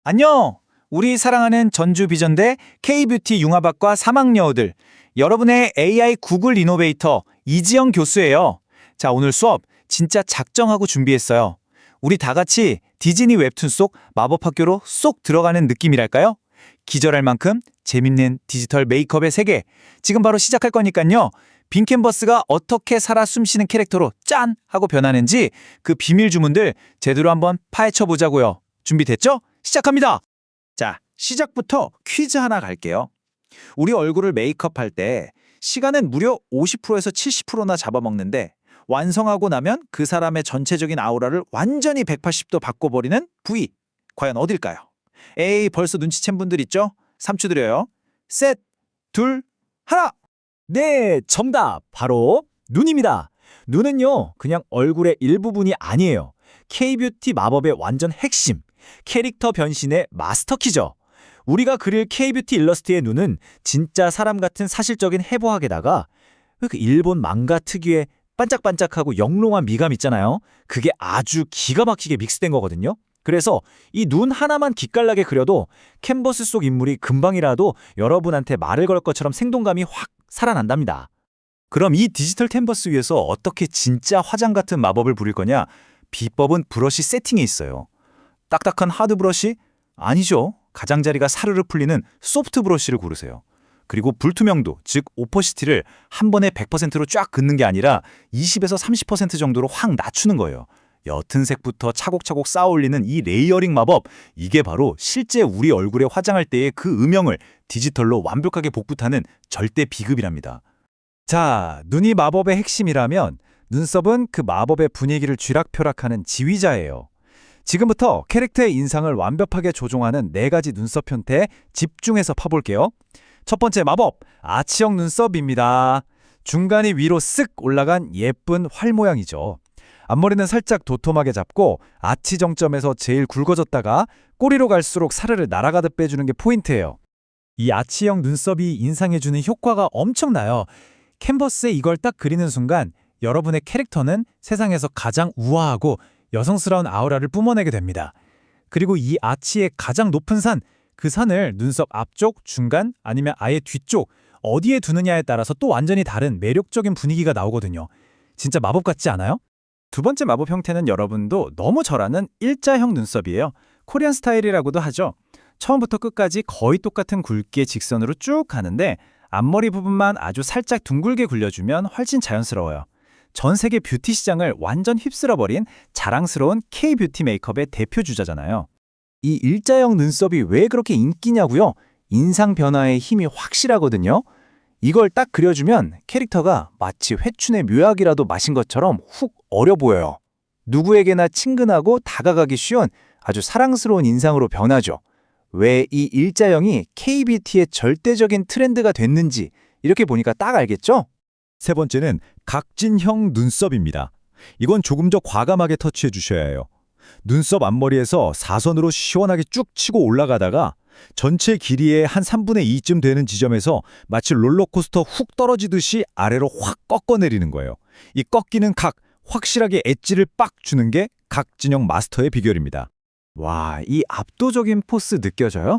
안녕! 우리 사랑하는 전주비전대 K뷰티 융합학과 3학년들, 여러분의 AI 구글 이노베이터 이지영 교수예요. 자, 오늘 수업 진짜 작정하고 준비했어요. 우리 다 같이 디즈니 웹툰 속 마법학교로 쏙 들어가는 느낌이랄까요? 기절할 만큼 재밌는 디지털 메이크업의 세계, 지금 바로 시작할 거니까요. 빈 캔버스가 어떻게 살아 숨쉬는 캐릭터로 짠! 하고 변하는지 그 비밀 주문들 제대로 한번 파헤쳐 보자고요. 준비됐죠? 시작합니다. 자, 시작부터 퀴즈 하나 갈게요. 우리 얼굴을 메이크업할 때 시간은 무려 50%에서 70%나 잡아먹는데 완성하고 나면 그 사람의 전체적인 아우라를 완전히 180도 바꿔버리는 부위, 과연 어딜까요? 에이, 벌써 눈치챈 분들 있죠? 3초 드려요. 셋, 둘, 하나! 네, 정답! 바로 눈입니다. 눈은요, 그냥 얼굴의 일부분이 아니에요. K뷰티 마법의 완전 핵심, 캐릭터 변신의 마스터키죠. 우리가 그릴 K뷰티 일러스트의 눈은 진짜 사람 같은 사실적인 해부학에다가 그 일본 망가 특유의 반짝반짝하고 영롱한 미감 있잖아요. 그게 아주 기가 막히게 믹스된 거거든요. 그래서 이 눈 하나만 기깔나게 그려도 캔버스 속 인물이 금방이라도 여러분한테 말을 걸 것처럼 생동감이 확 살아난답니다. 그럼 이 디지털 캔버스 위에서 어떻게 진짜 화장 같은 마법을 부릴 거냐? 비법은 브러쉬 세팅에 있어요. 딱딱한 하드 브러쉬? 아니죠. 가장자리가 사르르 풀리는 소프트 브러쉬를 고르세요. 그리고 불투명도, 즉 오퍼시티를 한 번에 100%로 쫙 긋는 게 아니라 20에서 30% 정도로 확 낮추는 거예요. 옅은 색부터 차곡차곡 쌓아 올리는 이 레이어링 마법, 이게 바로 실제 우리 얼굴에 화장할 때의 그 음영을 디지털로 완벽하게 복붙하는 절대 비급이랍니다. 자, 눈이 마법의 핵심이라면 눈썹은 그 마법의 분위기를 쥐락펴락하는 지휘자예요. 지금부터 캐릭터의 인상을 완벽하게 조종하는 4가지 눈썹 형태에 집중해서 파볼게요. 첫 번째 마법, 아치형 눈썹입니다. 중간이 위로 쓱 올라간 예쁜 활 모양이죠. 앞머리는 살짝 도톰하게 잡고 아치 정점에서 제일 굵어졌다가 꼬리로 갈수록 사르르 날아가듯 빼주는 게 포인트예요. 이 아치형 눈썹이 인상해주는 효과가 엄청나요. 캔버스에 이걸 딱 그리는 순간 여러분의 캐릭터는 세상에서 가장 우아하고 여성스러운 아우라를 뿜어내게 됩니다. 그리고 이 아치의 가장 높은 산, 그 산을 눈썹 앞쪽, 중간, 아니면 아예 뒤쪽 어디에 두느냐에 따라서 또 완전히 다른 매력적인 분위기가 나오거든요. 진짜 마법 같지 않아요? 두 번째 마법 형태는 여러분도 너무 잘 아는 일자형 눈썹이에요. 코리안 스타일이라고도 하죠. 처음부터 끝까지 거의 똑같은 굵기의 직선으로 쭉 가는데 앞머리 부분만 아주 살짝 둥글게 굴려주면 훨씬 자연스러워요. 전 세계 뷰티 시장을 완전 휩쓸어버린 자랑스러운 K뷰티 메이크업의 대표 주자잖아요. 이 일자형 눈썹이 왜 그렇게 인기냐고요? 인상 변화의 힘이 확실하거든요. 이걸 딱 그려주면 캐릭터가 마치 회춘의 묘약이라도 마신 것처럼 훅 어려 보여요. 누구에게나 친근하고 다가가기 쉬운 아주 사랑스러운 인상으로 변하죠. 왜 이 일자형이 K뷰티의 절대적인 트렌드가 됐는지 이렇게 보니까 딱 알겠죠? 세 번째는 각진형 눈썹입니다. 이건 조금 더 과감하게 터치해 주셔야 해요. 눈썹 앞머리에서 사선으로 시원하게 쭉 치고 올라가다가 전체 길이의 한 3분의 2쯤 되는 지점에서 마치 롤러코스터 훅 떨어지듯이 아래로 확 꺾어내리는 거예요. 이 꺾이는 각, 확실하게 엣지를 빡 주는 게 각진형 마스터의 비결입니다. 와, 이 압도적인 포스 느껴져요?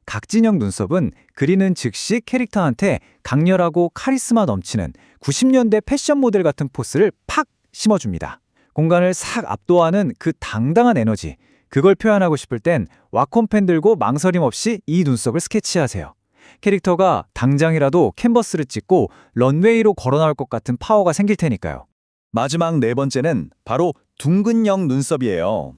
각진형 눈썹은 그리는 즉시 캐릭터한테 강렬하고 카리스마 넘치는 90년대 패션 모델 같은 포스를 팍 심어줍니다. 공간을 싹 압도하는 그 당당한 에너지, 그걸 표현하고 싶을 땐 와콤펜 들고 망설임 없이 이 눈썹을 스케치하세요. 캐릭터가 당장이라도 캔버스를 찍고 런웨이로 걸어 나올 것 같은 파워가 생길 테니까요. 마지막 네 번째는 바로 둥근형 눈썹이에요.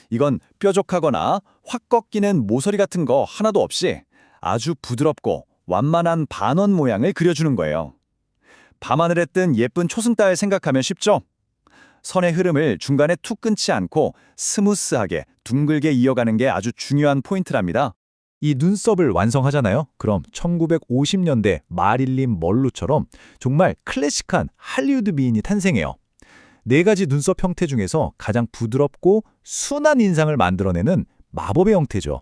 이건 뾰족하거나 확 꺾이는 모서리 같은 거 하나도 없이 아주 부드럽고 완만한 반원 모양을 그려주는 거예요. 밤하늘에 뜬 예쁜 초승달 생각하면 쉽죠? 선의 흐름을 중간에 툭 끊지 않고 스무스하게 둥글게 이어가는 게 아주 중요한 포인트랍니다. 이 눈썹을 완성하잖아요. 그럼 1950년대 마릴린 먼로처럼 정말 클래식한 할리우드 미인이 탄생해요. 4가지 눈썹 형태 중에서 가장 부드럽고 순한 인상을 만들어내는 마법의 형태죠.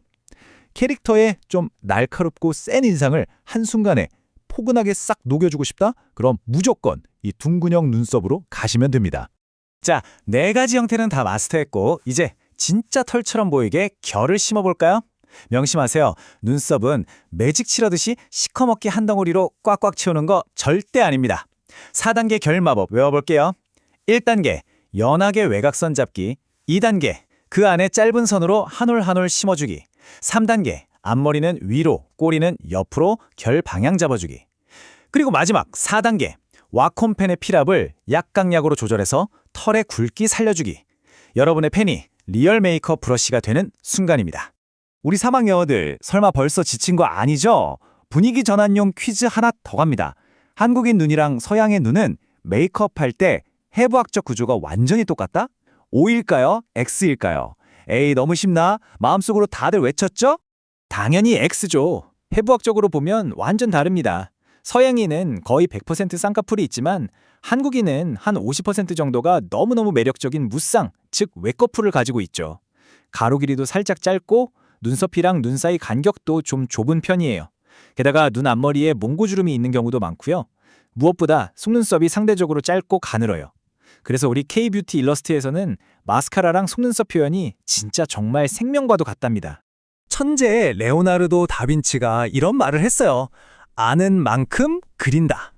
캐릭터의 좀 날카롭고 센 인상을 한순간에 포근하게 싹 녹여주고 싶다? 그럼 무조건 이 둥근형 눈썹으로 가시면 됩니다. 자, 4가지 형태는 다 마스터했고 이제 진짜 털처럼 보이게 결을 심어볼까요? 명심하세요. 눈썹은 매직 칠하듯이 시커멓게 한 덩어리로 꽉꽉 채우는 거 절대 아닙니다. 4단계 결마법 외워볼게요. 1단계 연하게 외곽선 잡기. 2단계 그 안에 짧은 선으로 한 올 한 올 심어주기. 3단계 앞머리는 위로, 꼬리는 옆으로 결 방향 잡아주기. 그리고 마지막 4단계 와콤펜의 필압을 약강약으로 조절해서 털의 굵기 살려주기. 여러분의 펜이 리얼 메이크업 브러쉬가 되는 순간입니다. 우리 3학년들 설마 벌써 지친 거 아니죠? 분위기 전환용 퀴즈 하나 더 갑니다. 한국인 눈이랑 서양의 눈은 메이크업 할 때 해부학적 구조가 완전히 똑같다? O일까요? X일까요? 에이 너무 쉽나? 마음속으로 다들 외쳤죠? 당연히 X죠. 해부학적으로 보면 완전 다릅니다. 서양인은 거의 100% 쌍꺼풀이 있지만 한국인은 한 50% 정도가 너무너무 매력적인 무쌍, 즉 외꺼풀을 가지고 있죠. 가로 길이도 살짝 짧고 눈썹이랑 눈 사이 간격도 좀 좁은 편이에요. 게다가 눈 앞머리에 몽고주름이 있는 경우도 많고요. 무엇보다 속눈썹이 상대적으로 짧고 가늘어요. 그래서 우리 K-뷰티 일러스트에서는 마스카라랑 속눈썹 표현이 진짜 정말 생명과도 같답니다. 천재 레오나르도 다빈치가 이런 말을 했어요. 아는 만큼 그린다.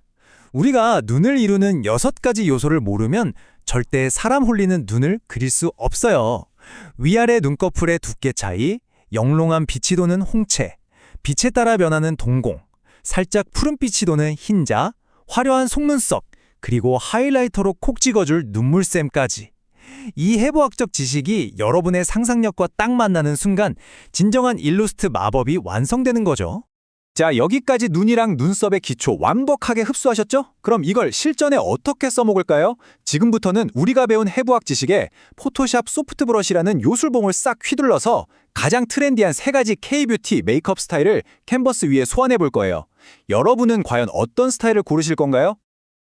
우리가 눈을 이루는 6가지 요소를 모르면 절대 사람 홀리는 눈을 그릴 수 없어요. 위아래 눈꺼풀의 두께 차이, 영롱한 빛이 도는 홍채, 빛에 따라 변하는 동공, 살짝 푸른빛이 도는 흰자, 화려한 속눈썹, 그리고 하이라이터로 콕 찍어줄 눈물샘까지. 이 해부학적 지식이 여러분의 상상력과 딱 만나는 순간 진정한 일루스트 마법이 완성되는 거죠. 자, 여기까지 눈이랑 눈썹의 기초 완벽하게 흡수하셨죠? 그럼 이걸 실전에 어떻게 써먹을까요? 지금부터는 우리가 배운 해부학 지식에 포토샵 소프트 브러쉬라는 요술봉을 싹 휘둘러서 가장 트렌디한 3가지 K-뷰티 메이크업 스타일을 캔버스 위에 소환해 볼 거예요. 여러분은 과연 어떤 스타일을 고르실 건가요?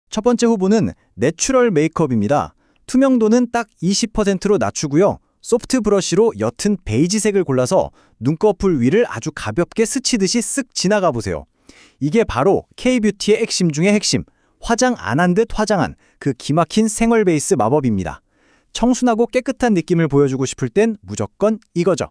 첫 번째 후보는 내추럴 메이크업입니다. 투명도는 딱 20%로 낮추고요. 소프트 브러쉬로 옅은 베이지색을 골라서 눈꺼풀 위를 아주 가볍게 스치듯이 쓱 지나가 보세요. 이게 바로 K-뷰티의 핵심 중의 핵심, 화장 안 한 듯 화장한 그 기막힌 생얼 베이스 마법입니다. 청순하고 깨끗한 느낌을 보여주고 싶을 땐 무조건 이거죠.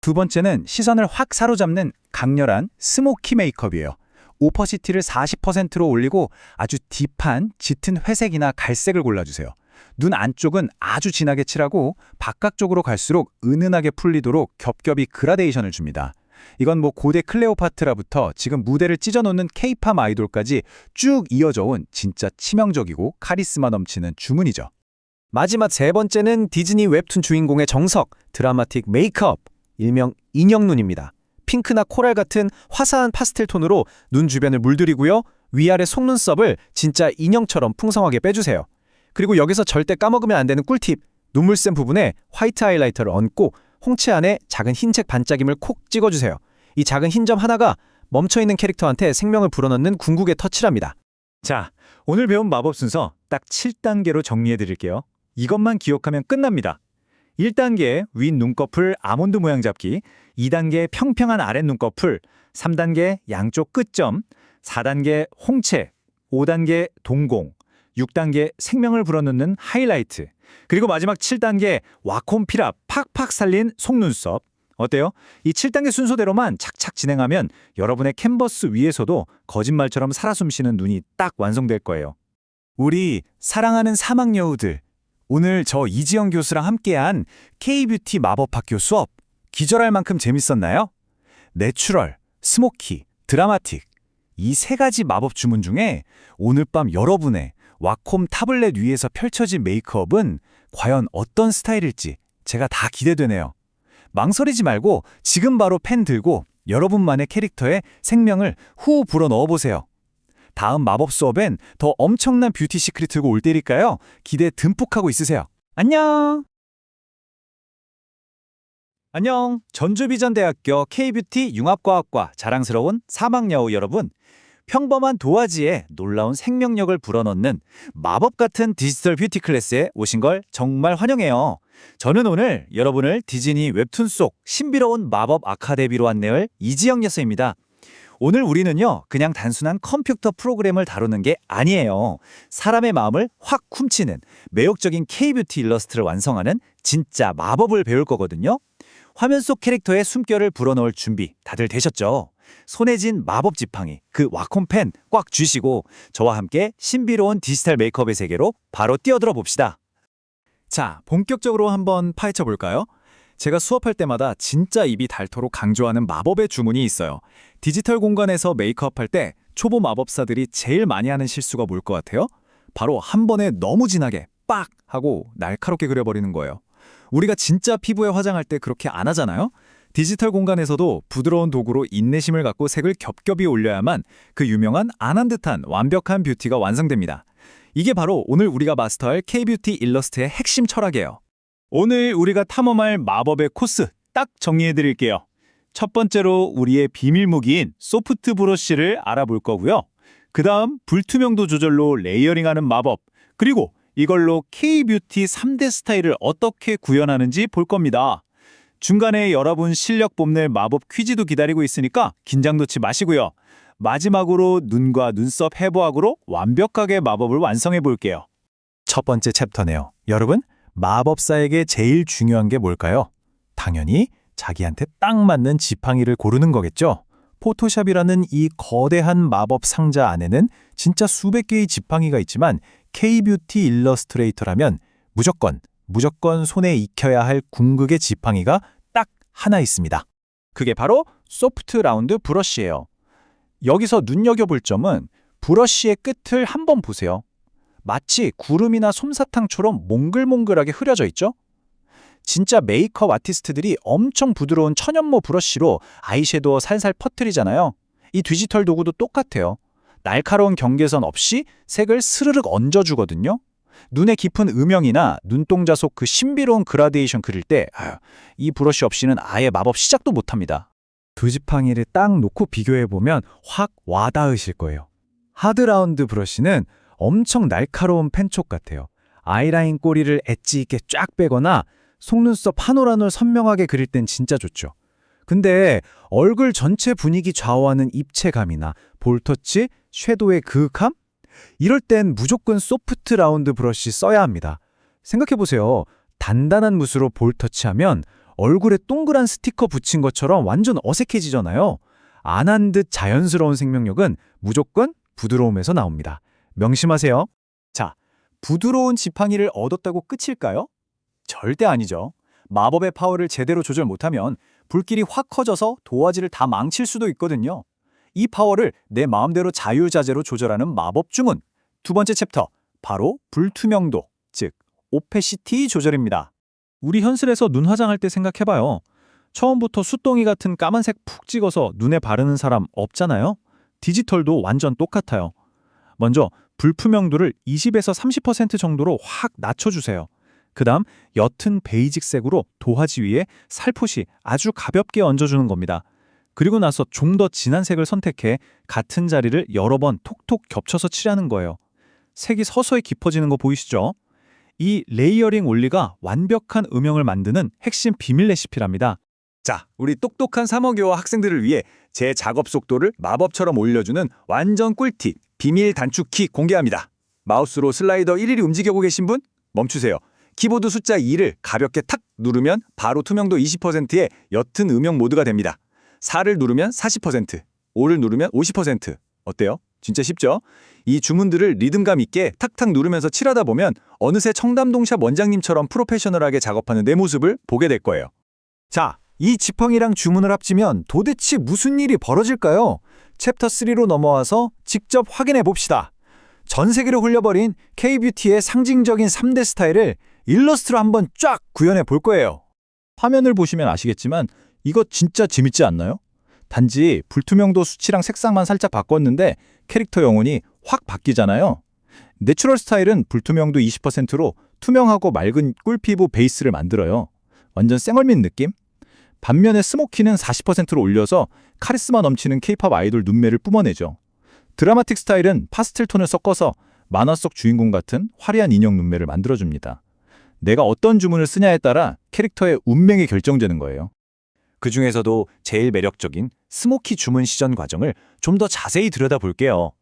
두 번째는 시선을 확 사로잡는 강렬한 스모키 메이크업이에요. 오퍼시티를 40%로 올리고 아주 딥한 짙은 회색이나 갈색을 골라주세요. 눈 안쪽은 아주 진하게 칠하고 바깥쪽으로 갈수록 은은하게 풀리도록 겹겹이 그라데이션을 줍니다. 이건 뭐 고대 클레오파트라부터 지금 무대를 찢어놓는 K-팝 아이돌까지 쭉 이어져 온 진짜 치명적이고 카리스마 넘치는 주문이죠. 마지막 세 번째는 디즈니 웹툰 주인공의 정석, 드라마틱 메이크업, 일명 인형눈입니다. 핑크나 코랄 같은 화사한 파스텔 톤으로 눈 주변을 물들이고요. 위아래 속눈썹을 진짜 인형처럼 풍성하게 빼주세요. 그리고 여기서 절대 까먹으면 안 되는 꿀팁, 눈물샘 부분에 화이트 하이라이터를 얹고 홍채 안에 작은 흰색 반짝임을 콕 찍어주세요. 이 작은 흰 점 하나가 멈춰있는 캐릭터한테 생명을 불어넣는 궁극의 터치랍니다. 자, 오늘 배운 마법 순서 딱 7단계로 정리해 드릴게요. 이것만 기억하면 끝납니다. 1단계 윗 눈꺼풀 아몬드 모양 잡기, 2단계 평평한 아랫 눈꺼풀, 3단계 양쪽 끝점, 4단계 홍채, 5단계 동공, 6단계 생명을 불어넣는 하이라이트, 그리고 마지막 7단계 와콤 필압 팍팍 살린 속눈썹. 어때요? 이 7단계 순서대로만 착착 진행하면 여러분의 캔버스 위에서도 거짓말처럼 살아 숨쉬는 눈이 딱 완성될 거예요. 우리 사랑하는 사막여우들, 오늘 저 이지영 교수랑 함께한 K-뷰티 마법학교 수업 기절할 만큼 재밌었나요? 내추럴, 스모키, 드라마틱 이 3가지 마법 주문 중에 오늘 밤 여러분의 와콤 타블렛 위에서 펼쳐진 메이크업은 과연 어떤 스타일일지 제가 다 기대되네요. 망설이지 말고 지금 바로 펜 들고 여러분만의 캐릭터에 생명을 후 불어 넣어보세요. 다음 마법 수업엔 더 엄청난 뷰티 시크릿 들고 올 때니까요. 기대 듬뿍 하고 있으세요. 안녕! 안녕! 전주비전대학교 K-뷰티 융합과학과 자랑스러운 사막여우 여러분. 평범한 도화지에 놀라운 생명력을 불어넣는 마법 같은 디지털 뷰티 클래스에 오신 걸 정말 환영해요. 저는 오늘 여러분을 디즈니 웹툰 속 신비로운 마법 아카데미로 안내할 이지영 여사입니다. 오늘 우리는요, 그냥 단순한 컴퓨터 프로그램을 다루는 게 아니에요. 사람의 마음을 확 훔치는 매혹적인 K-뷰티 일러스트를 완성하는 진짜 마법을 배울 거거든요. 화면 속 캐릭터의 숨결을 불어넣을 준비 다들 되셨죠? 손에 쥔 마법 지팡이, 그 와콤펜 꽉 쥐시고 저와 함께 신비로운 디지털 메이크업의 세계로 바로 뛰어들어 봅시다. 자, 본격적으로 한번 파헤쳐 볼까요? 제가 수업할 때마다 진짜 입이 닳도록 강조하는 마법의 주문이 있어요. 디지털 공간에서 메이크업할 때 초보 마법사들이 제일 많이 하는 실수가 뭘 것 같아요? 바로 한 번에 너무 진하게 빡! 하고 날카롭게 그려버리는 거예요. 우리가 진짜 피부에 화장할 때 그렇게 안 하잖아요? 디지털 공간에서도 부드러운 도구로 인내심을 갖고 색을 겹겹이 올려야만 그 유명한 안 한 듯한 완벽한 뷰티가 완성됩니다. 이게 바로 오늘 우리가 마스터할 K-뷰티 일러스트의 핵심 철학이에요. 오늘 우리가 탐험할 마법의 코스 딱 정리해 드릴게요. 첫 번째로 우리의 비밀 무기인 소프트 브러쉬를 알아볼 거고요. 그 다음 불투명도 조절로 레이어링하는 마법, 그리고 이걸로 K-뷰티 3대 스타일을 어떻게 구현하는지 볼 겁니다. 중간에 여러분 실력 뽐낼 마법 퀴즈도 기다리고 있으니까 긴장 놓지 마시고요. 마지막으로 눈과 눈썹 해부학으로 완벽하게 마법을 완성해 볼게요. 첫 번째 챕터네요. 여러분, 마법사에게 제일 중요한 게 뭘까요? 당연히 자기한테 딱 맞는 지팡이를 고르는 거겠죠. 포토샵이라는 이 거대한 마법 상자 안에는 진짜 수백 개의 지팡이가 있지만 K-뷰티 일러스트레이터라면 무조건 손에 익혀야 할 궁극의 지팡이가 딱 하나 있습니다. 그게 바로 소프트 라운드 브러쉬예요. 여기서 눈여겨볼 점은 브러쉬의 끝을 한번 보세요. 마치 구름이나 솜사탕처럼 몽글몽글하게 흐려져 있죠? 진짜 메이크업 아티스트들이 엄청 부드러운 천연모 브러쉬로 아이섀도우 살살 퍼뜨리잖아요. 이 디지털 도구도 똑같아요. 날카로운 경계선 없이 색을 스르륵 얹어주거든요. 눈에 깊은 음영이나 눈동자 속 그 신비로운 그라데이션 그릴 때 이 브러쉬 없이는 아예 마법 시작도 못합니다. 두 지팡이를 딱 놓고 비교해보면 확 와닿으실 거예요. 하드라운드 브러쉬는 엄청 날카로운 펜촉 같아요. 아이라인 꼬리를 엣지 있게 쫙 빼거나 속눈썹 한 올 한 올 선명하게 그릴 땐 진짜 좋죠. 근데 얼굴 전체 분위기 좌우하는 입체감이나 볼터치, 섀도우의 그윽함? 이럴 땐 무조건 소프트 라운드 브러쉬 써야 합니다. 생각해보세요. 단단한 붓으로 볼터치하면 얼굴에 동그란 스티커 붙인 것처럼 완전 어색해지잖아요. 안 한 듯 자연스러운 생명력은 무조건 부드러움에서 나옵니다. 명심하세요. 자, 부드러운 지팡이를 얻었다고 끝일까요? 절대 아니죠. 마법의 파워를 제대로 조절 못하면 불길이 확 커져서 도화지를 다 망칠 수도 있거든요. 이 파워를 내 마음대로 자유자재로 조절하는 마법 주문. 두 번째 챕터, 바로 불투명도, 즉 오페시티 조절입니다. 우리 현실에서 눈 화장할 때 생각해봐요. 처음부터 숫덩이 같은 까만색 푹 찍어서 눈에 바르는 사람 없잖아요? 디지털도 완전 똑같아요. 먼저 불투명도를 20에서 30% 정도로 확 낮춰주세요. 그 다음 옅은 베이직색으로 도화지 위에 살포시 아주 가볍게 얹어주는 겁니다. 그리고 나서 좀 더 진한 색을 선택해 같은 자리를 여러 번 톡톡 겹쳐서 칠하는 거예요. 색이 서서히 깊어지는 거 보이시죠? 이 레이어링 원리가 완벽한 음영을 만드는 핵심 비밀 레시피랍니다. 자, 우리 똑똑한 3학년 학생들을 위해 제 작업 속도를 마법처럼 올려주는 완전 꿀팁, 비밀 단축키 공개합니다. 마우스로 슬라이더 1일이 움직이고 계신 분? 멈추세요. 키보드 숫자 2를 가볍게 탁 누르면 바로 투명도 20%의 옅은 음영 모드가 됩니다. 4를 누르면 40%, 5를 누르면 50%. 어때요? 진짜 쉽죠? 이 주문들을 리듬감 있게 탁탁 누르면서 칠하다 보면 어느새 청담동샵 원장님처럼 프로페셔널하게 작업하는 내 모습을 보게 될 거예요. 자, 이 지팡이랑 주문을 합치면 도대체 무슨 일이 벌어질까요? 챕터 3로 넘어와서 직접 확인해 봅시다. 전 세계를 홀려버린 K-뷰티의 상징적인 3대 스타일을 일러스트로 한번 쫙 구현해 볼 거예요. 화면을 보시면 아시겠지만 이거 진짜 재밌지 않나요? 단지 불투명도 수치랑 색상만 살짝 바꿨는데 캐릭터 영혼이 확 바뀌잖아요. 내추럴 스타일은 불투명도 20%로 투명하고 맑은 꿀피부 베이스를 만들어요. 완전 쌩얼민 느낌? 반면에 스모키는 40%로 올려서 카리스마 넘치는 K-팝 아이돌 눈매를 뿜어내죠. 드라마틱 스타일은 파스텔 톤을 섞어서 만화 속 주인공 같은 화려한 인형 눈매를 만들어줍니다. 내가 어떤 주문을 쓰냐에 따라 캐릭터의 운명이 결정되는 거예요. 그 중에서도 제일 매력적인 스모키 주문 시전 과정을 좀 더 자세히 들여다볼게요.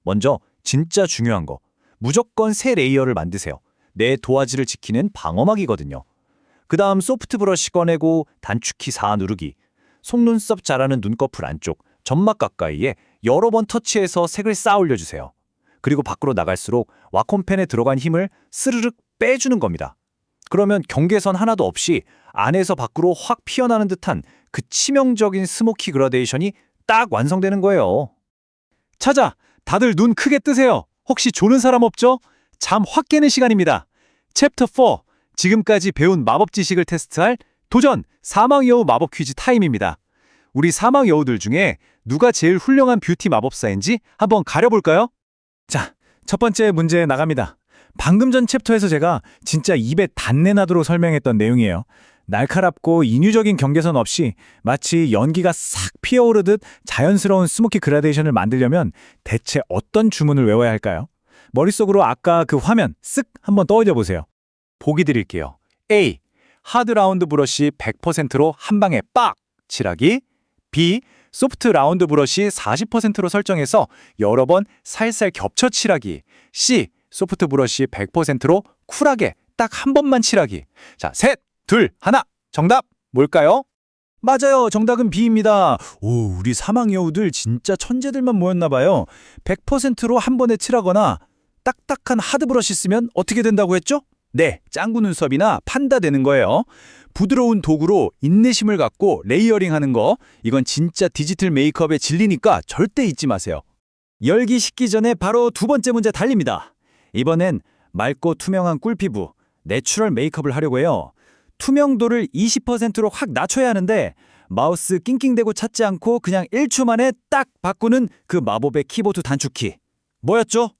먼저 진짜 중요한 거, 무조건 새 레이어를 만드세요. 내 도화지를 지키는 방어막이거든요. 그 다음 소프트 브러쉬 꺼내고 단축키 4 누르기. 속눈썹 자라는 눈꺼풀 안쪽, 점막 가까이에 여러 번 터치해서 색을 쌓아 올려주세요. 그리고 밖으로 나갈수록 와콤펜에 들어간 힘을 스르륵 빼주는 겁니다. 그러면 경계선 하나도 없이 안에서 밖으로 확 피어나는 듯한 그 치명적인 스모키 그라데이션이 딱 완성되는 거예요. 자자, 다들 눈 크게 뜨세요. 혹시 조는 사람 없죠? 잠 확 깨는 시간입니다. 챕터 4, 지금까지 배운 마법 지식을 테스트할 도전 사망여우 마법 퀴즈 타임입니다. 우리 사망여우들 중에 누가 제일 훌륭한 뷰티 마법사인지 한번 가려볼까요? 자, 첫 번째 문제 나갑니다. 방금 전 챕터에서 제가 진짜 입에 단내 나도록 설명했던 내용이에요. 날카롭고 인위적인 경계선 없이 마치 연기가 싹 피어오르듯 자연스러운 스모키 그라데이션을 만들려면 대체 어떤 주문을 외워야 할까요? 머릿속으로 아까 그 화면 쓱 한번 떠올려 보세요. 보기 드릴게요. A. 하드 라운드 브러쉬 100%로 한 방에 빡! 칠하기. B. 소프트 라운드 브러쉬 40%로 설정해서 여러 번 살살 겹쳐 칠하기. C. 소프트 브러쉬 100%로 쿨하게 딱 한 번만 칠하기. 자, 셋, 둘, 하나. 정답 뭘까요? 맞아요. 정답은 B입니다. 오, 우리 사망여우들 진짜 천재들만 모였나 봐요. 100%로 한 번에 칠하거나 딱딱한 하드 브러쉬 쓰면 어떻게 된다고 했죠? 네, 짱구 눈썹이나 판다 되는 거예요. 부드러운 도구로 인내심을 갖고 레이어링하는 거, 이건 진짜 디지털 메이크업의 진리니까 절대 잊지 마세요. 열기 식기 전에 바로 두 번째 문제 달립니다. 이번엔 맑고 투명한 꿀피부, 내추럴 메이크업을 하려고 해요. 투명도를 20%로 확 낮춰야 하는데 마우스 낑낑대고 찾지 않고 그냥 1초 만에 딱 바꾸는 그 마법의 키보드 단축키. 뭐였죠?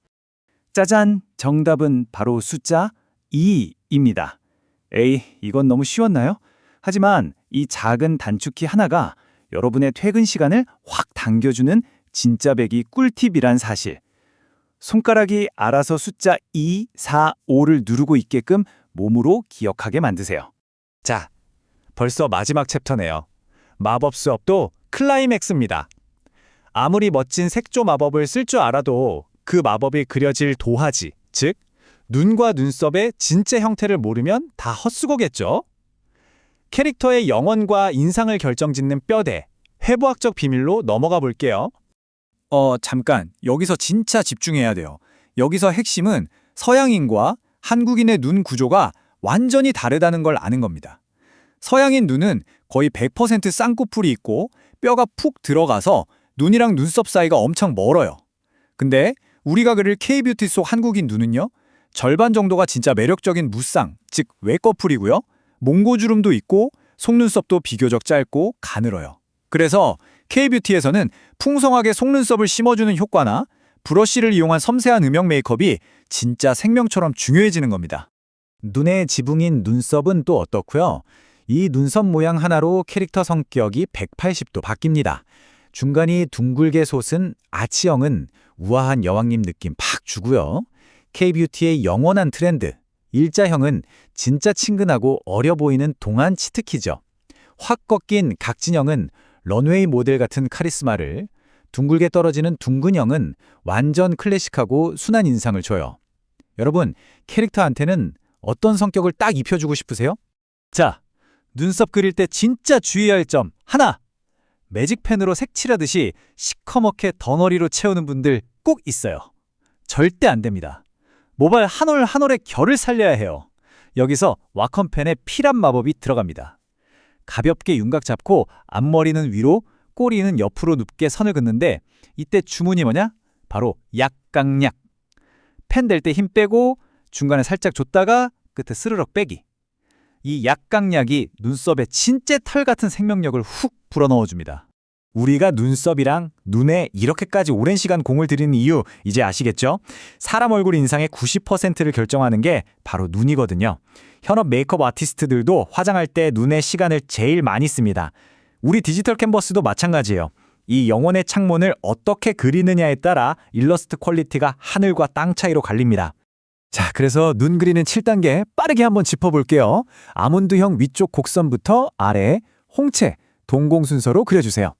짜잔! 정답은 바로 숫자 2입니다. 에이, 이건 너무 쉬웠나요? 하지만 이 작은 단축키 하나가 여러분의 퇴근 시간을 확 당겨주는 진짜 배기 꿀팁이란 사실. 손가락이 알아서 숫자 2, 4, 5를 누르고 있게끔 몸으로 기억하게 만드세요. 자, 벌써 마지막 챕터네요. 마법 수업도 클라이맥스입니다. 아무리 멋진 색조 마법을 쓸 줄 알아도 그 마법이 그려질 도화지, 즉 눈과 눈썹의 진짜 형태를 모르면 다 헛수고겠죠? 캐릭터의 영혼과 인상을 결정짓는 뼈대, 해부학적 비밀로 넘어가 볼게요. 잠깐, 여기서 진짜 집중해야 돼요. 여기서 핵심은 서양인과 한국인의 눈 구조가 완전히 다르다는 걸 아는 겁니다. 서양인 눈은 거의 100% 쌍꺼풀이 있고 뼈가 푹 들어가서 눈이랑 눈썹 사이가 엄청 멀어요. 근데 우리가 그릴 K-뷰티 속 한국인 눈은요, 절반 정도가 진짜 매력적인 무쌍, 즉 외꺼풀이고요. 몽고주름도 있고 속눈썹도 비교적 짧고 가늘어요. 그래서 K-뷰티에서는 풍성하게 속눈썹을 심어주는 효과나 브러쉬를 이용한 섬세한 음영 메이크업이 진짜 생명처럼 중요해지는 겁니다. 눈의 지붕인 눈썹은 또 어떻고요? 이 눈썹 모양 하나로 캐릭터 성격이 180도 바뀝니다. 중간이 둥글게 솟은 아치형은 우아한 여왕님 느낌 팍 주고요. K-뷰티의 영원한 트렌드, 일자형은 진짜 친근하고 어려 보이는 동안 치트키죠. 확 꺾인 각진형은 런웨이 모델 같은 카리스마를, 둥글게 떨어지는 둥근형은 완전 클래식하고 순한 인상을 줘요. 여러분, 캐릭터한테는 어떤 성격을 딱 입혀주고 싶으세요? 자, 눈썹 그릴 때 진짜 주의해야 할 점 하나! 매직펜으로 색칠하듯이 시커멓게 덩어리로 채우는 분들 꼭 있어요. 절대 안 됩니다. 모발 한 올 한 올의 결을 살려야 해요. 여기서 와컴펜의 피란 마법이 들어갑니다. 가볍게 윤곽 잡고 앞머리는 위로, 꼬리는 옆으로 눕게 선을 긋는데 이때 주문이 뭐냐? 바로 약강약. 펜 댈 때 힘 빼고 중간에 살짝 줬다가 끝에 스르륵 빼기. 이 약강약이 눈썹에 진짜 털 같은 생명력을 훅 불어넣어줍니다. 우리가 눈썹이랑 눈에 이렇게까지 오랜 시간 공을 들이는 이유 이제 아시겠죠? 사람 얼굴 인상의 90%를 결정하는 게 바로 눈이거든요. 현업 메이크업 아티스트들도 화장할 때 눈에 시간을 제일 많이 씁니다. 우리 디지털 캔버스도 마찬가지예요. 이 영혼의 창문을 어떻게 그리느냐에 따라 일러스트 퀄리티가 하늘과 땅 차이로 갈립니다. 자, 그래서 눈 그리는 7단계 빠르게 한번 짚어볼게요. 아몬드형 위쪽 곡선부터 아래, 홍채, 동공 순서로 그려주세요.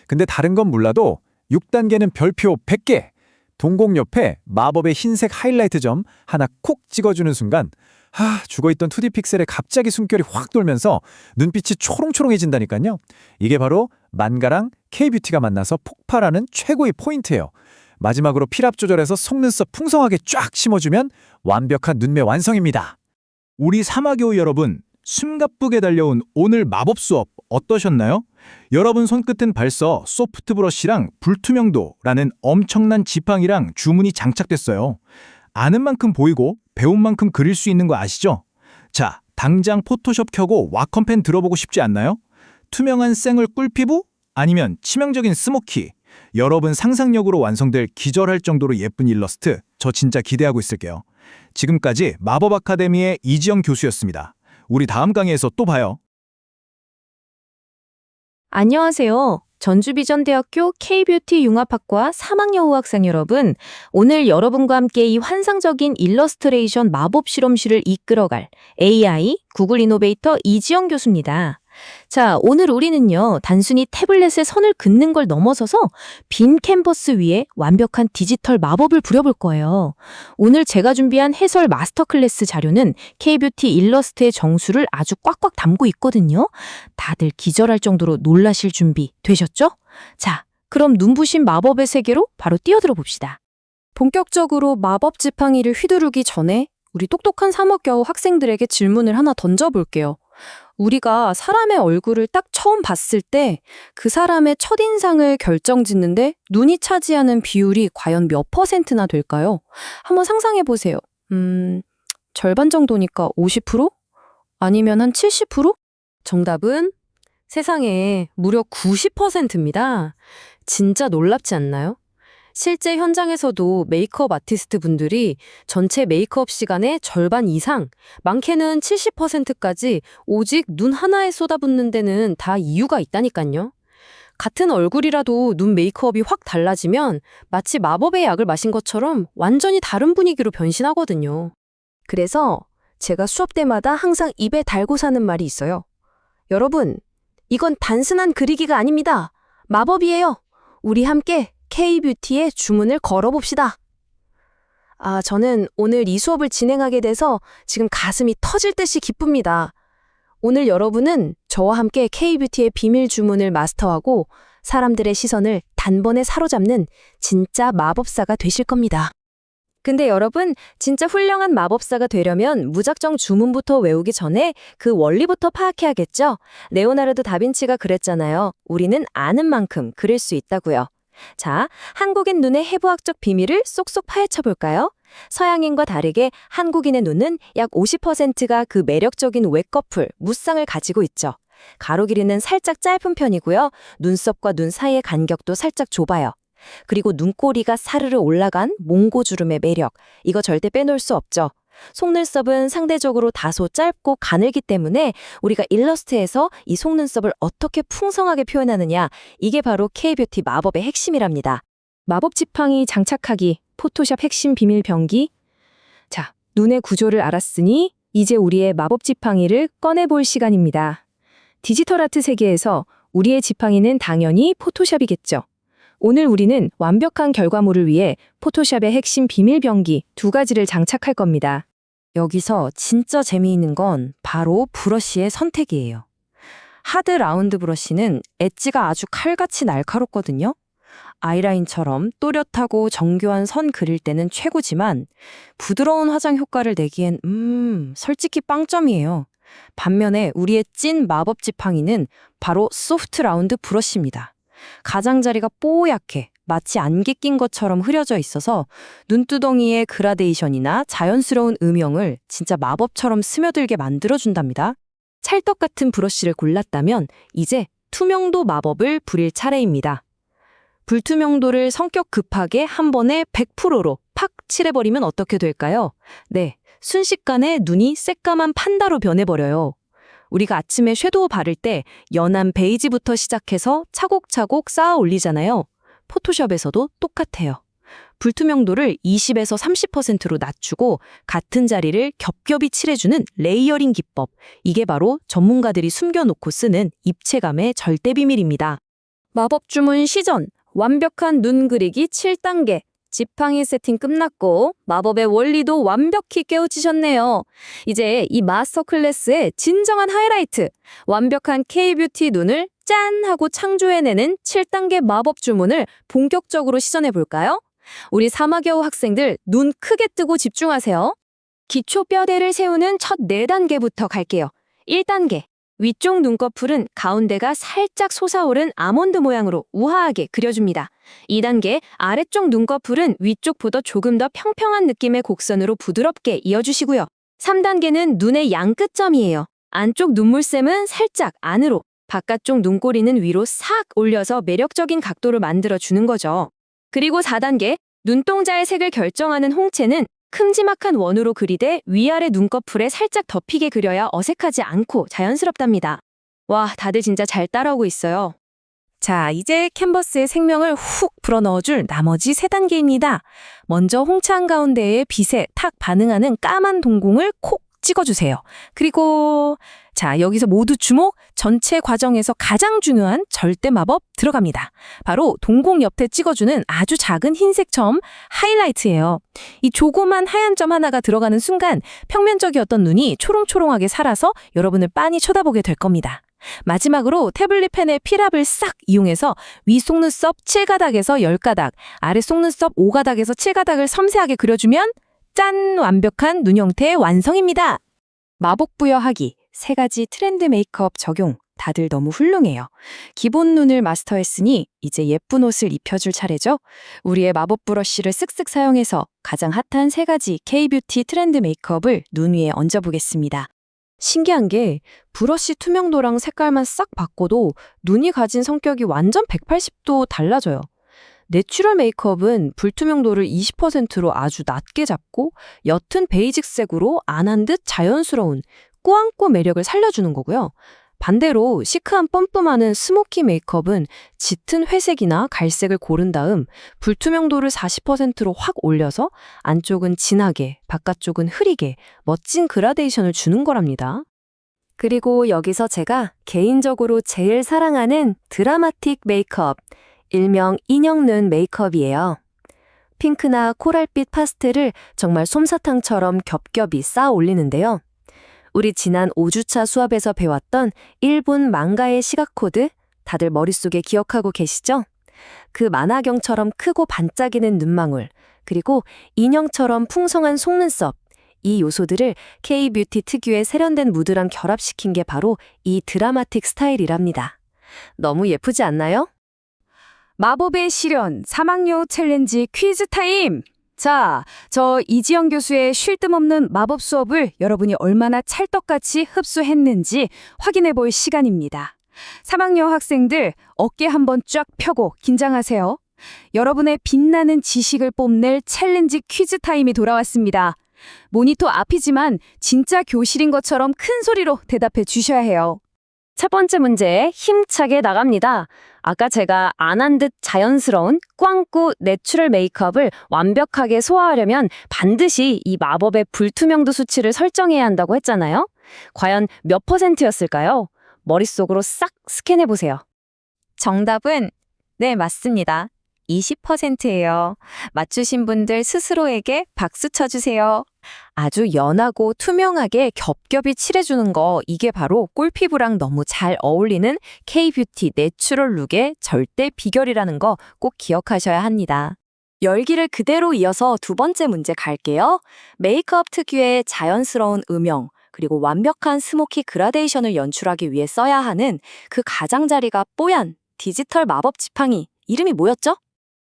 근데 다른 건 몰라도 6단계는 별표 100개, 동공 옆에 마법의 흰색 하이라이트 점 하나 콕 찍어주는 순간 죽어있던 2D 픽셀에 갑자기 숨결이 확 돌면서 눈빛이 초롱초롱해진다니까요. 이게 바로 만가랑 K뷰티가 만나서 폭발하는 최고의 포인트예요. 마지막으로 필압 조절해서 속눈썹 풍성하게 쫙 심어주면 완벽한 눈매 완성입니다. 우리 사마교우 여러분, 숨가쁘게 달려온 오늘 마법 수업 어떠셨나요? 여러분 손끝은 벌써 소프트 브러쉬랑 불투명도라는 엄청난 지팡이랑 주문이 장착됐어요. 아는 만큼 보이고 배운 만큼 그릴 수 있는 거 아시죠? 자, 당장 포토샵 켜고 와컴펜 들어보고 싶지 않나요? 투명한 생얼 꿀피부? 아니면 치명적인 스모키? 여러분 상상력으로 완성될 기절할 정도로 예쁜 일러스트, 저 진짜 기대하고 있을게요. 지금까지 마법 아카데미의 이지영 교수였습니다. 우리 다음 강의에서 또 봐요. 안녕하세요. 전주비전대학교 K뷰티 융합학과 3학년 학생 여러분, 오늘 여러분과 함께 이 환상적인 일러스트레이션 마법 실험실을 이끌어갈 AI 구글 이노베이터 이지영 교수입니다. 자, 오늘 우리는요, 단순히 태블릿에 선을 긋는 걸 넘어서서 빈 캔버스 위에 완벽한 디지털 마법을 부려볼 거예요. 오늘 제가 준비한 해설 마스터 클래스 자료는 K뷰티 일러스트의 정수를 아주 꽉꽉 담고 있거든요. 다들 기절할 정도로 놀라실 준비 되셨죠? 자, 그럼 눈부신 마법의 세계로 바로 뛰어들어 봅시다. 본격적으로 마법 지팡이를 휘두르기 전에 우리 똑똑한 3학겨우 학생들에게 질문을 하나 던져볼게요. 우리가 사람의 얼굴을 딱 처음 봤을 때 그 사람의 첫인상을 결정짓는데 눈이 차지하는 비율이 과연 몇 %나 될까요? 한번 상상해 보세요. 절반 정도니까 50%? 아니면 한 70%? 정답은 세상에 무려 90%입니다. 진짜 놀랍지 않나요? 실제 현장에서도 메이크업 아티스트 분들이 전체 메이크업 시간의 절반 이상, 많게는 70%까지 오직 눈 하나에 쏟아붓는 데는 다 이유가 있다니까요. 같은 얼굴이라도 눈 메이크업이 확 달라지면 마치 마법의 약을 마신 것처럼 완전히 다른 분위기로 변신하거든요. 그래서 제가 수업 때마다 항상 입에 달고 사는 말이 있어요. 여러분, 이건 단순한 그리기가 아닙니다. 마법이에요. 우리 함께 K뷰티의 주문을 걸어봅시다. 저는 오늘 이 수업을 진행하게 돼서 지금 가슴이 터질 듯이 기쁩니다. 오늘 여러분은 저와 함께 K뷰티의 비밀 주문을 마스터하고 사람들의 시선을 단번에 사로잡는 진짜 마법사가 되실 겁니다. 근데 여러분, 진짜 훌륭한 마법사가 되려면 무작정 주문부터 외우기 전에 그 원리부터 파악해야겠죠? 레오나르도 다빈치가 그랬잖아요. 우리는 아는 만큼 그릴 수 있다고요. 자, 한국인 눈의 해부학적 비밀을 쏙쏙 파헤쳐볼까요? 서양인과 다르게 한국인의 눈은 약 50%가 그 매력적인 외꺼풀, 무쌍을 가지고 있죠. 가로 길이는 살짝 짧은 편이고요. 눈썹과 눈 사이의 간격도 살짝 좁아요. 그리고 눈꼬리가 사르르 올라간 몽고주름의 매력, 이거 절대 빼놓을 수 없죠. 속눈썹은 상대적으로 다소 짧고 가늘기 때문에 우리가 일러스트에서 이 속눈썹을 어떻게 풍성하게 표현하느냐, 이게 바로 K뷰티 마법의 핵심이랍니다. 마법 지팡이 장착하기, 포토샵 핵심 비밀 병기. 자, 눈의 구조를 알았으니 이제 우리의 마법 지팡이를 꺼내볼 시간입니다. 디지털 아트 세계에서 우리의 지팡이는 당연히 포토샵이겠죠. 오늘 우리는 완벽한 결과물을 위해 포토샵의 핵심 비밀 병기 2가지를 장착할 겁니다. 여기서 진짜 재미있는 건 바로 브러쉬의 선택이에요. 하드 라운드 브러쉬는 엣지가 아주 칼같이 날카롭거든요. 아이라인처럼 또렷하고 정교한 선 그릴 때는 최고지만 부드러운 화장 효과를 내기엔 솔직히 빵점이에요. 반면에 우리의 찐 마법 지팡이는 바로 소프트 라운드 브러쉬입니다. 가장자리가 뽀얗게 마치 안개 낀 것처럼 흐려져 있어서 눈두덩이의 그라데이션이나 자연스러운 음영을 진짜 마법처럼 스며들게 만들어준답니다. 찰떡 같은 브러쉬를 골랐다면 이제 투명도 마법을 부릴 차례입니다. 불투명도를 성격 급하게 한 번에 100%로 팍 칠해버리면 어떻게 될까요? 네, 순식간에 눈이 새까만 판다로 변해버려요. 우리가 아침에 섀도우 바를 때 연한 베이지부터 시작해서 차곡차곡 쌓아 올리잖아요. 포토샵에서도 똑같아요. 불투명도를 20에서 30%로 낮추고 같은 자리를 겹겹이 칠해주는 레이어링 기법. 이게 바로 전문가들이 숨겨놓고 쓰는 입체감의 절대 비밀입니다. 마법 주문 시전, 완벽한 눈 그리기 7단계. 지팡이 세팅 끝났고 마법의 원리도 완벽히 깨우치셨네요. 이제 이 마스터 클래스의 진정한 하이라이트, 완벽한 K-뷰티 눈을 짠 하고 창조해내는 7단계 마법 주문을 본격적으로 시전해 볼까요? 우리 사마겨우 학생들 눈 크게 뜨고 집중하세요. 기초 뼈대를 세우는 첫 4단계부터 갈게요. 1단계. 위쪽 눈꺼풀은 가운데가 살짝 솟아오른 아몬드 모양으로 우아하게 그려줍니다. 2단계, 아래쪽 눈꺼풀은 위쪽보다 조금 더 평평한 느낌의 곡선으로 부드럽게 이어주시고요. 3단계는 눈의 양끝점이에요. 안쪽 눈물샘은 살짝 안으로, 바깥쪽 눈꼬리는 위로 싹 올려서 매력적인 각도를 만들어주는 거죠. 그리고 4단계, 눈동자의 색을 결정하는 홍채는 큼지막한 원으로 그리되 위아래 눈꺼풀에 살짝 덮이게 그려야 어색하지 않고 자연스럽답니다. 와, 다들 진짜 잘 따라오고 있어요. 자, 이제 캔버스에 생명을 훅 불어넣어줄 나머지 3단계입니다. 먼저 홍차 한가운데에 빛에 탁 반응하는 까만 동공을 콕 찍어주세요. 그리고 자, 여기서 모두 주목! 전체 과정에서 가장 중요한 절대 마법 들어갑니다. 바로 동공 옆에 찍어주는 아주 작은 흰색 점, 하이라이트예요. 이 조그만 하얀 점 하나가 들어가는 순간 평면적이었던 눈이 초롱초롱하게 살아서 여러분을 빤히 쳐다보게 될 겁니다. 마지막으로 태블릿 펜의 필압을 싹 이용해서 위 속눈썹 7가닥에서 10가닥, 아래 속눈썹 5가닥에서 7가닥을 섬세하게 그려주면 짠! 완벽한 눈 형태의 완성입니다. 마법 부여하기, 3가지 트렌드 메이크업 적용, 다들 너무 훌륭해요. 기본 눈을 마스터했으니 이제 예쁜 옷을 입혀줄 차례죠? 우리의 마법 브러쉬를 쓱쓱 사용해서 가장 핫한 3가지 K-뷰티 트렌드 메이크업을 눈 위에 얹어보겠습니다. 신기한 게 브러쉬 투명도랑 색깔만 싹 바꿔도 눈이 가진 성격이 완전 180도 달라져요. 내추럴 메이크업은 불투명도를 20%로 아주 낮게 잡고 옅은 베이직색으로 안한 듯 자연스러운 꾸안꾸 매력을 살려주는 거고요. 반대로 시크한 뿜뿜하는 스모키 메이크업은 짙은 회색이나 갈색을 고른 다음 불투명도를 40%로 확 올려서 안쪽은 진하게, 바깥쪽은 흐리게 멋진 그라데이션을 주는 거랍니다. 그리고 여기서 제가 개인적으로 제일 사랑하는 드라마틱 메이크업, 일명 인형눈 메이크업이에요. 핑크나 코랄빛 파스텔을 정말 솜사탕처럼 겹겹이 쌓아 올리는데요. 우리 지난 5주차 수업에서 배웠던 일본 망가의 시각 코드 다들 머릿속에 기억하고 계시죠? 그 만화경처럼 크고 반짝이는 눈망울, 그리고 인형처럼 풍성한 속눈썹, 이 요소들을 K-뷰티 특유의 세련된 무드랑 결합시킨 게 바로 이 드라마틱 스타일이랍니다. 너무 예쁘지 않나요? 마법의 실현, 사막여우 챌린지 퀴즈 타임! 자, 저 이지영 교수의 쉴 틈 없는 마법 수업을 여러분이 얼마나 찰떡같이 흡수했는지 확인해 볼 시간입니다. 3학년 학생들 어깨 한번 쫙 펴고 긴장하세요. 여러분의 빛나는 지식을 뽐낼 챌린지 퀴즈 타임이 돌아왔습니다. 모니터 앞이지만 진짜 교실인 것처럼 큰 소리로 대답해 주셔야 해요. 첫 번째 문제 힘차게 나갑니다. 아까 제가 안 한 듯 자연스러운 꾸안꾸 내추럴 메이크업을 완벽하게 소화하려면 반드시 이 마법의 불투명도 수치를 설정해야 한다고 했잖아요. 과연 몇 %였을까요? 머릿속으로 싹 스캔해보세요. 정답은 네, 맞습니다. 20%예요. 맞추신 분들 스스로에게 박수 쳐주세요. 아주 연하고 투명하게 겹겹이 칠해주는 거, 이게 바로 꿀피부랑 너무 잘 어울리는 K-뷰티 내추럴 룩의 절대 비결이라는 거 꼭 기억하셔야 합니다. 열기를 그대로 이어서 두 번째 문제 갈게요. 메이크업 특유의 자연스러운 음영, 그리고 완벽한 스모키 그라데이션을 연출하기 위해 써야 하는 그 가장자리가 뽀얀 디지털 마법 지팡이, 이름이 뭐였죠?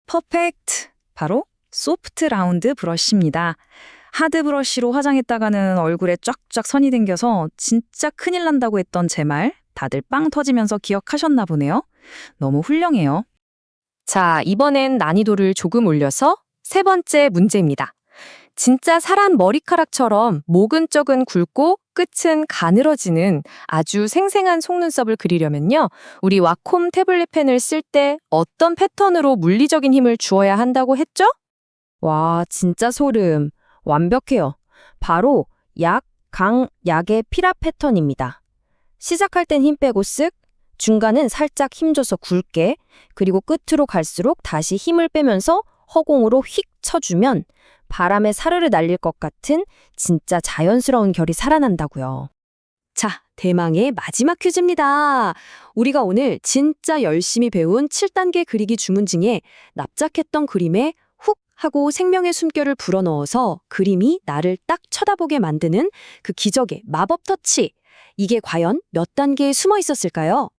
퍼펙트! 바로 소프트 라운드 브러쉬입니다. 하드 브러쉬로 화장했다가는 얼굴에 쫙쫙 선이 생겨서 진짜 큰일 난다고 했던 제 말 다들 빵 터지면서 기억하셨나 보네요. 너무 훌륭해요. 자, 이번엔 난이도를 조금 올려서 세 번째 문제입니다. 진짜 사람 머리카락처럼 목은 쪽은 굵고 끝은 가늘어지는 아주 생생한 속눈썹을 그리려면요, 우리 와콤 태블릿 펜을 쓸 때 어떤 패턴으로 물리적인 힘을 주어야 한다고 했죠? 와, 진짜 소름. 완벽해요. 바로 약, 강, 약의 필압 패턴입니다. 시작할 땐 힘 빼고 쓱, 중간은 살짝 힘줘서 굵게, 그리고 끝으로 갈수록 다시 힘을 빼면서 허공으로 휙 쳐주면 바람에 사르르 날릴 것 같은 진짜 자연스러운 결이 살아난다고요. 자, 대망의 마지막 퀴즈입니다. 우리가 오늘 진짜 열심히 배운 7단계 그리기 주문 중에 납작했던 그림에 훅 하고 생명의 숨결을 불어넣어서 그림이 나를 딱 쳐다보게 만드는 그 기적의 마법 터치. 이게 과연 몇 단계에 숨어 있었을까요?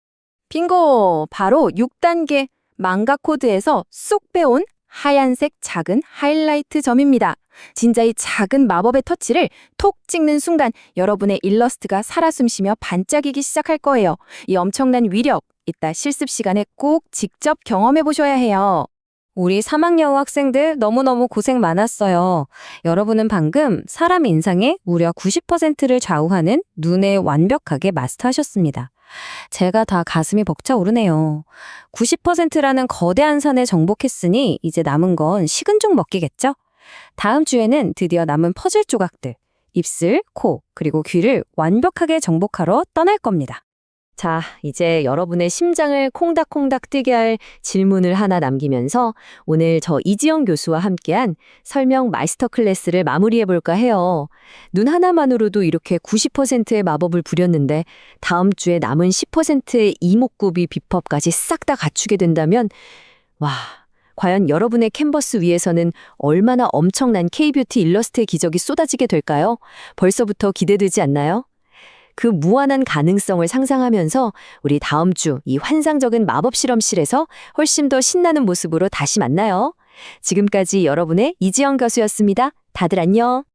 빙고! 바로 6단계 망가 코드에서 쏙 빼온 하얀색 작은 하이라이트 점입니다. 진짜 이 작은 마법의 터치를 톡 찍는 순간 여러분의 일러스트가 살아 숨쉬며 반짝이기 시작할 거예요. 이 엄청난 위력, 이따 실습 시간에 꼭 직접 경험해 보셔야 해요. 우리 3학년 학생들 너무너무 고생 많았어요. 여러분은 방금 사람 인상의 무려 90%를 좌우하는 눈에 완벽하게 마스터하셨습니다. 제가 다 가슴이 벅차오르네요. 90%라는 거대한 산을 정복했으니 이제 남은 건 식은 죽 먹기겠죠? 다음 주에는 드디어 남은 퍼즐 조각들, 입술, 코, 그리고 귀를 완벽하게 정복하러 떠날 겁니다. 자, 이제 여러분의 심장을 콩닥콩닥 뛰게 할 질문을 하나 남기면서 오늘 저 이지영 교수와 함께한 설명 마스터 클래스를 마무리해볼까 해요. 눈 하나만으로도 이렇게 90%의 마법을 부렸는데 다음 주에 남은 10%의 이목구비 비법까지 싹 다 갖추게 된다면 와, 과연 여러분의 캔버스 위에서는 얼마나 엄청난 K-뷰티 일러스트의 기적이 쏟아지게 될까요? 벌써부터 기대되지 않나요? 그 무한한 가능성을 상상하면서 우리 다음 주 이 환상적인 마법 실험실에서 훨씬 더 신나는 모습으로 다시 만나요. 지금까지 여러분의 이지영 교수였습니다. 다들 안녕.